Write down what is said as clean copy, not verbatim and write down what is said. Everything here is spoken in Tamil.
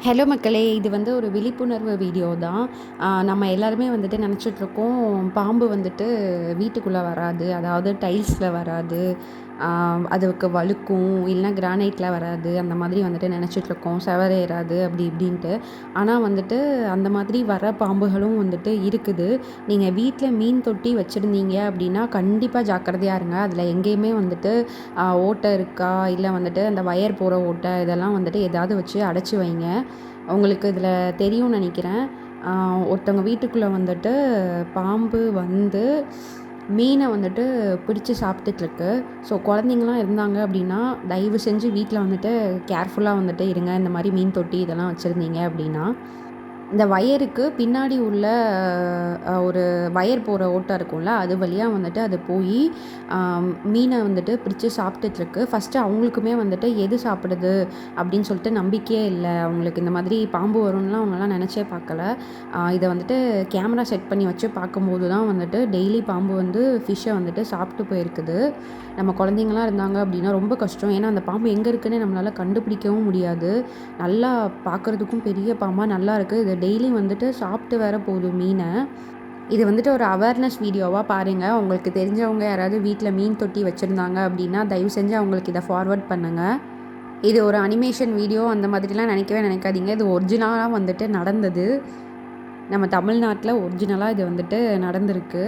ஹலோ மக்களே! இது வந்து ஒரு விழிப்புணர்வு வீடியோ தான். நம்ம எல்லாருமே வந்துட்டு நெனச்சிட்ருக்கோம், பாம்பு வந்துட்டு வீட்டுக்குள்ள வராது. அதாவது டைல்ஸ்ல வராது. அதுக்கு வழுக்கும், இல்லன்னா கிரானைட்ல வராது. அந்த மாதிரி வந்துட்டு நெனச்சிட்ருக்கோம். செவரு ஏறாது அப்படி இப்படின்ட்டு. ஆனா வந்துட்டு அந்த மாதிரி வர பாம்புகளும் வந்துட்டு இருக்குது. நீங்க வீட்ல மீன் தொட்டி வச்சிருந்தீங்க அப்படின்னா, கண்டிப்பா ஜாக்கிரதையா இருங்க. அதில எங்கேயுமே வந்துட்டு ஓட்டை இருக்கா, இல்ல வந்துட்டு அந்த வயர் போற ஓட்டை இதெல்லாம் வந்துட்டு ஏதாவது வச்சு அடைச்சு வைங்க. உங்களுக்கு இதில தெரியும்னு நெனைக்கிறேன். ஒருத்தவங்க வீட்டுக்குள்ள வந்துட்டு பாம்பு வந்து மீன வந்துட்டு பிடிச்சு சாப்பிட்டுட்ருக்கு. ஸோ குழந்தைங்கலாம் இருந்தாங்க அப்படின்னா, தயவு செஞ்சு வீட்ல வந்துட்டு கேர்ஃபுல்லா வந்துட்டு இருங்க. இந்த மாரி மீன் தொட்டி இதெல்லாம் வச்சிருந்தீங்க அப்படின்னா. இந்த வயருக்கு பின்னாடி உள்ள ஒரு வயர் போற ஓட்டை இருக்கும்ல, அது வழியா வந்துட்டு அது போயி அ மீன வந்துட்டு பிடிச்சு சாப்பிட்டுட்ருக்கு. ஃபஸ்ட்டு அவங்களுக்குமே வந்துட்டு எது சாப்பிடுது அப்படின்னு சொல்லிட்டு நம்பிக்கையே இல்ல. அவங்களுக்கு இந்த மாதிரி பாம்பு வரும்ன்லாம் அவங்கலாம் நெனச்சே பார்க்கல. இத வந்துட்டு கேமரா செட் பண்ணி வச்சு பார்க்கும்போது தான் வந்துட்டு டெய்லி பாம்பு வந்து ஃபிஷ்ஷை வந்துட்டு சாப்பிட்டு போயிருக்குது. நம்ம குழந்தைங்கலாம் இருந்தாங்க அப்படின்னா ரொம்ப கஷ்டம். ஏன்னா அந்த பாம்பு எங்கே இருக்குன்னே நம்மளால கண்டுபிடிக்கவும் முடியாது. நல்லா பார்க்குறதுக்கும் பெரிய பாம்பா நல்லா இருக்கு. இது டெய்லி வந்துட்டு சாப்பிட்டு வேற போகுது மீன. இது வந்துட்டு ஒரு அவேர்னஸ் வீடியோவா பாருங்க. உங்களுக்கு தெரிஞ்சவங்க யாராவது வீட்ல மீன் தொட்டி வச்சிருந்தாங்க அப்படின்னா, தயவு செஞ்சு அவங்களுக்கு இத ஃபார்வர்ட் பண்ணுங்க. இது ஒரு அனிமேஷன் வீடியோ அந்த மாதிரிலாம் நினைக்கவே நினைக்காதீங்க. இது ஒரிஜினலா வந்துட்டு நடந்தது. நம்ம தமிழ்நாட்ல ஒரிஜினலா இது வந்துட்டு நடந்திருக்கு.